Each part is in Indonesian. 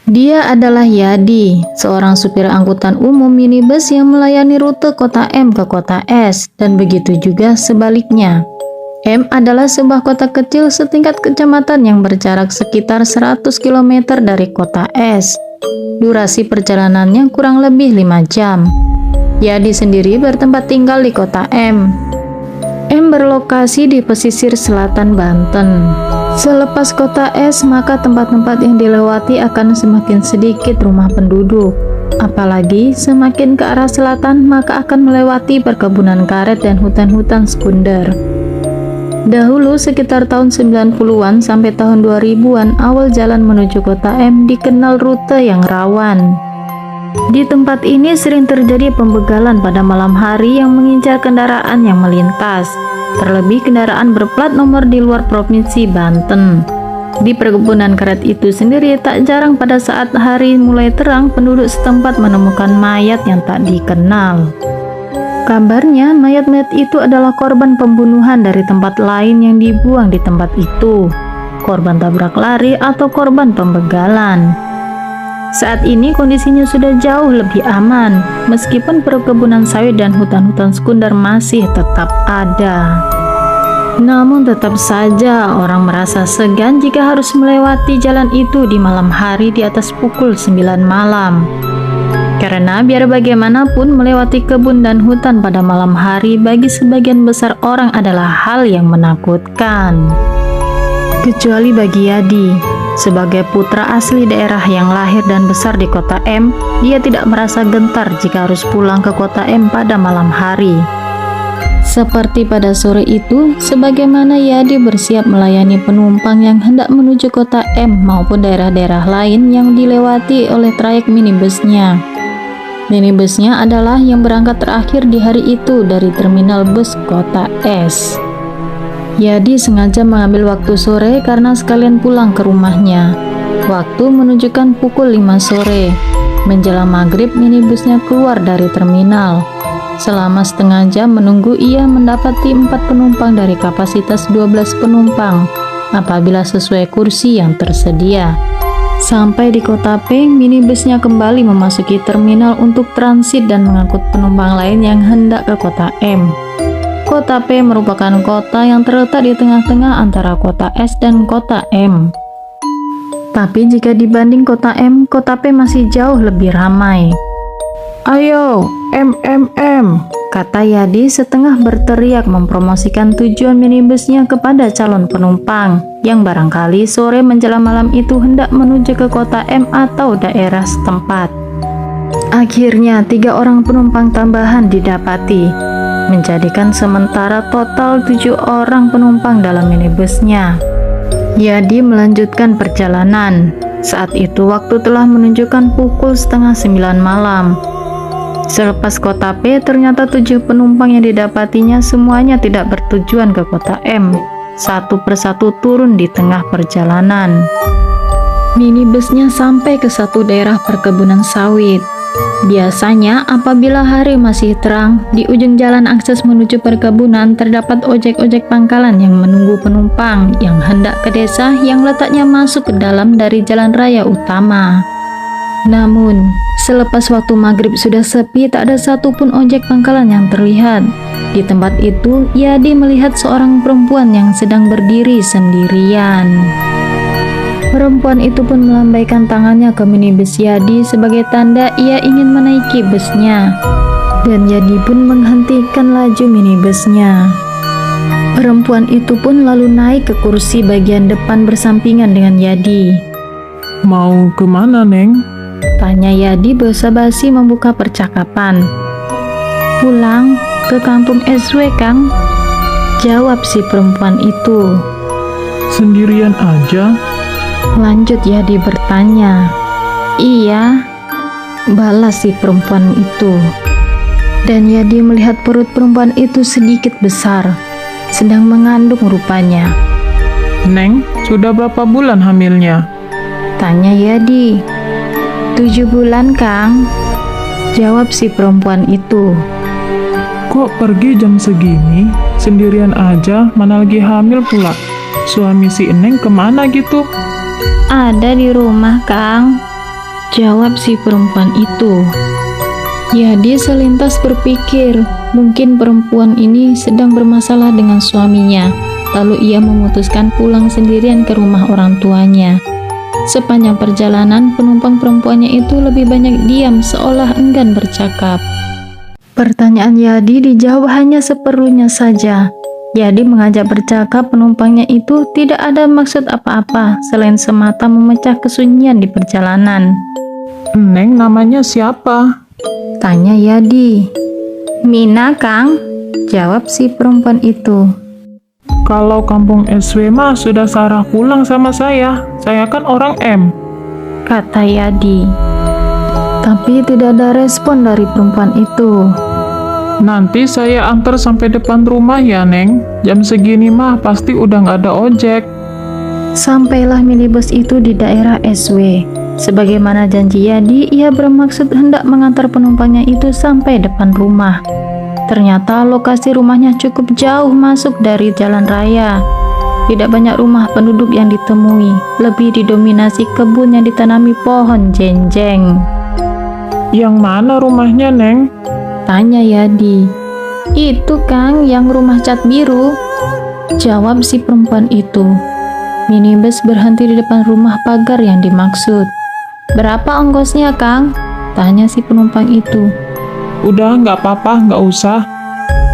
Dia adalah Yadi, seorang supir angkutan umum minibus yang melayani rute kota M ke kota S, dan begitu juga sebaliknya. M adalah sebuah kota kecil setingkat kecamatan yang berjarak sekitar 100 km dari kota S. Durasi perjalanannya kurang lebih 5 jam. Yadi sendiri bertempat tinggal di kota M. M berlokasi di pesisir selatan Banten. Selepas kota S, maka tempat-tempat yang dilewati akan semakin sedikit rumah penduduk. Apalagi semakin ke arah selatan, maka akan melewati perkebunan karet dan hutan-hutan sekunder. Dahulu sekitar tahun 90-an sampai tahun 2000-an, awal jalan menuju kota M dikenal rute yang rawan. Di tempat ini sering terjadi pembegalan pada malam hari yang mengincar kendaraan yang melintas, terlebih kendaraan berplat nomor di luar provinsi Banten. Di perkebunan karet itu sendiri, tak jarang pada saat hari mulai terang, penduduk setempat menemukan mayat yang tak dikenal. Kabarnya mayat-mayat itu adalah korban pembunuhan dari tempat lain yang dibuang di tempat itu, korban tabrak lari atau korban pembegalan. Saat ini kondisinya sudah jauh lebih aman, meskipun perkebunan sawit dan hutan-hutan sekunder masih tetap ada. Namun tetap saja orang merasa segan jika harus melewati jalan itu di malam hari di atas pukul 9 malam. Karena biar bagaimanapun melewati kebun dan hutan pada malam hari bagi sebagian besar orang adalah hal yang menakutkan. Kecuali bagi Yadi. Sebagai putra asli daerah yang lahir dan besar di kota M, dia tidak merasa gentar jika harus pulang ke kota M pada malam hari. Seperti pada sore itu, sebagaimana Yadi bersiap melayani penumpang yang hendak menuju kota M maupun daerah-daerah lain yang dilewati oleh trayek minibusnya. Minibusnya adalah yang berangkat terakhir di hari itu dari terminal bus kota S. Yadi sengaja mengambil waktu sore karena sekalian pulang ke rumahnya. Waktu menunjukkan pukul 5 sore. Menjelang maghrib, minibusnya keluar dari terminal. Selama setengah jam menunggu, ia mendapati 4 penumpang dari kapasitas 12 penumpang apabila sesuai kursi yang tersedia. Sampai di kota P, minibusnya kembali memasuki terminal untuk transit dan mengangkut penumpang lain yang hendak ke kota M. Kota P merupakan kota yang terletak di tengah-tengah antara kota S dan kota M. Tapi jika dibanding kota M, kota P masih jauh lebih ramai. "Ayo, M, kata Yadi setengah berteriak mempromosikan tujuan minibusnya kepada calon penumpang yang barangkali sore menjelang malam itu hendak menuju ke kota M atau daerah setempat. Akhirnya 3 orang penumpang tambahan didapati, menjadikan sementara total 7 orang penumpang dalam minibusnya. Yadi melanjutkan perjalanan. Saat itu waktu telah menunjukkan pukul 8:30 malam. Selepas kota P, ternyata 7 penumpang yang didapatinya semuanya tidak bertujuan ke kota M. Satu persatu turun di tengah perjalanan. Minibusnya sampai ke satu daerah perkebunan sawit. Biasanya apabila hari masih terang, di ujung jalan akses menuju perkebunan terdapat ojek-ojek pangkalan yang menunggu penumpang yang hendak ke desa yang letaknya masuk ke dalam dari jalan raya utama. Namun, selepas waktu maghrib sudah sepi, tak ada satupun ojek pangkalan yang terlihat. Di tempat itu, Yadi melihat seorang perempuan yang sedang berdiri sendirian. Perempuan itu pun melambaikan tangannya ke minibus Yadi sebagai tanda ia ingin menaiki busnya. Dan Yadi pun menghentikan laju minibusnya. Perempuan itu pun lalu naik ke kursi bagian depan bersampingan dengan Yadi. "Mau kemana, Neng?" tanya Yadi basa-basi membuka percakapan. "Pulang ke kampung SW, Kang," jawab si perempuan itu. "Sendirian aja?" lanjut Yadi bertanya. "Iya," balas si perempuan itu. Dan Yadi melihat perut perempuan itu sedikit besar, sedang mengandung rupanya. "Neng, sudah berapa bulan hamilnya?" tanya Yadi. 7 bulan, Kang," jawab si perempuan itu. "Kok pergi jam segini? Sendirian aja, mana lagi hamil pula. Suami si Neng kemana gitu?" "Ada di rumah, Kang," Jawab si perempuan itu. Yadi selintas berpikir, mungkin perempuan ini sedang bermasalah dengan suaminya. Lalu ia memutuskan pulang sendirian ke rumah orang tuanya. Sepanjang perjalanan, penumpang perempuannya itu lebih banyak diam seolah enggan bercakap. Pertanyaan Yadi dijawab hanya seperlunya saja. Yadi mengajak bercakap penumpangnya itu tidak ada maksud apa-apa selain semata memecah kesunyian di perjalanan. Neng namanya siapa? Tanya Yadi. Mina, Kang, jawab si perempuan itu. Kalau kampung SW mah sudah Sarah pulang sama saya kan orang M. Kata Yadi. Tapi tidak ada respon dari perempuan itu. Nanti saya antar sampai depan rumah ya, Neng. Jam segini mah pasti udah nggak ada ojek. Sampailah minibus itu di daerah SW. Sebagaimana janji Yadi, ia bermaksud hendak mengantar penumpangnya itu sampai depan rumah. Ternyata lokasi rumahnya cukup jauh masuk dari jalan raya. Tidak banyak rumah penduduk yang ditemui, lebih didominasi kebun yang ditanami pohon jenjeng. Yang mana rumahnya, Neng? Tanya Yadi. Itu, Kang, yang rumah cat biru, jawab si perempuan itu. Minibus berhenti di depan rumah pagar yang dimaksud. Berapa ongkosnya, Kang? Tanya si penumpang itu. Udah, nggak apa-apa, nggak usah.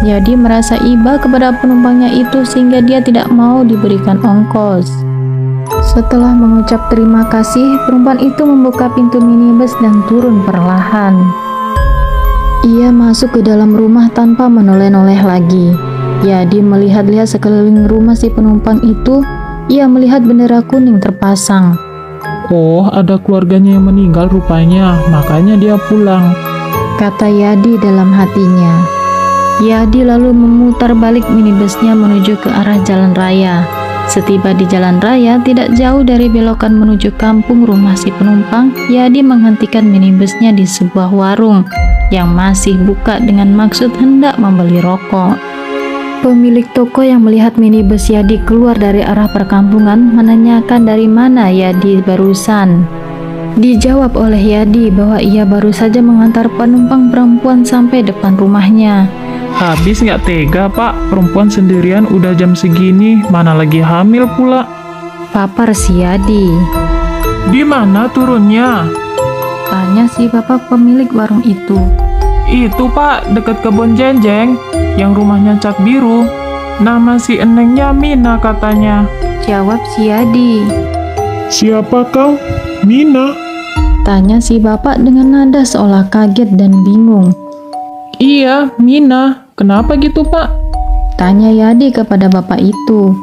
Yadi merasa iba kepada penumpangnya itu sehingga dia tidak mau diberikan ongkos. Setelah mengucap terima kasih, perempuan itu membuka pintu minibus dan turun perlahan. Ia masuk ke dalam rumah tanpa menoleh-noleh lagi. Yadi melihat-lihat sekeliling rumah si penumpang itu. Ia melihat bendera kuning terpasang. Oh, ada keluarganya yang meninggal rupanya, makanya dia pulang, kata Yadi dalam hatinya. Yadi lalu memutar balik minibusnya menuju ke arah jalan raya. Setiba di jalan raya, tidak jauh dari belokan menuju kampung rumah si penumpang, Yadi menghentikan minibusnya di sebuah warung yang masih buka dengan maksud hendak membeli rokok. Pemilik toko yang melihat minibus Yadi keluar dari arah perkampungan menanyakan dari mana Yadi barusan. Dijawab oleh Yadi bahwa ia baru saja mengantar penumpang perempuan sampai depan rumahnya. Habis nggak tega, Pak. Perempuan sendirian udah jam segini, mana lagi hamil pula. Papar si Yadi. Di mana turunnya? Tanya si bapak pemilik warung itu. Itu, Pak, deket kebun jenjeng, yang rumahnya cat biru. Nama si enengnya Mina katanya. Jawab si Yadi. Siapa kau? Mina? Tanya si bapak dengan nada seolah kaget dan bingung. Iya, Mina. Kenapa gitu, Pak? Tanya Yadi kepada bapak itu.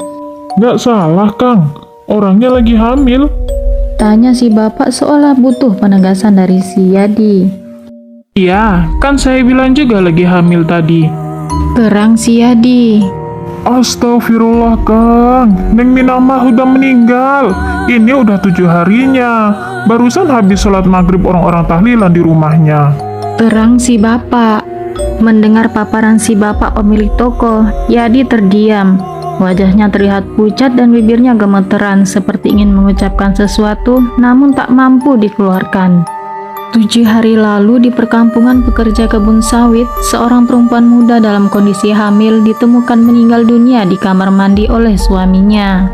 Nggak salah, Kang. Orangnya lagi hamil. Tanya si bapak seolah butuh penegasan dari si Yadi. Iya, kan saya bilang juga lagi hamil tadi. Gerang si Yadi. Astagfirullah, Kang. Neng Mina mah udah meninggal. Ini udah 7 harinya. Barusan habis sholat maghrib orang-orang tahlilan di rumahnya. Gerang si bapak. Mendengar paparan si bapak pemilik toko, Yadi terdiam. Wajahnya terlihat pucat dan bibirnya gemeteran seperti ingin mengucapkan sesuatu namun tak mampu dikeluarkan. 7 hari lalu di perkampungan pekerja kebun sawit, seorang perempuan muda dalam kondisi hamil ditemukan meninggal dunia di kamar mandi oleh suaminya.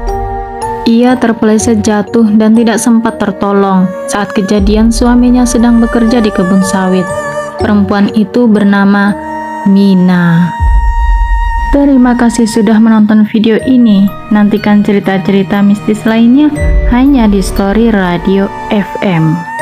Ia terpeleset jatuh dan tidak sempat tertolong. Saat kejadian suaminya sedang bekerja di kebun sawit. Perempuan itu bernama Mina. Terima kasih sudah menonton video ini. Nantikan cerita-cerita mistis lainnya hanya di Story Radio FM.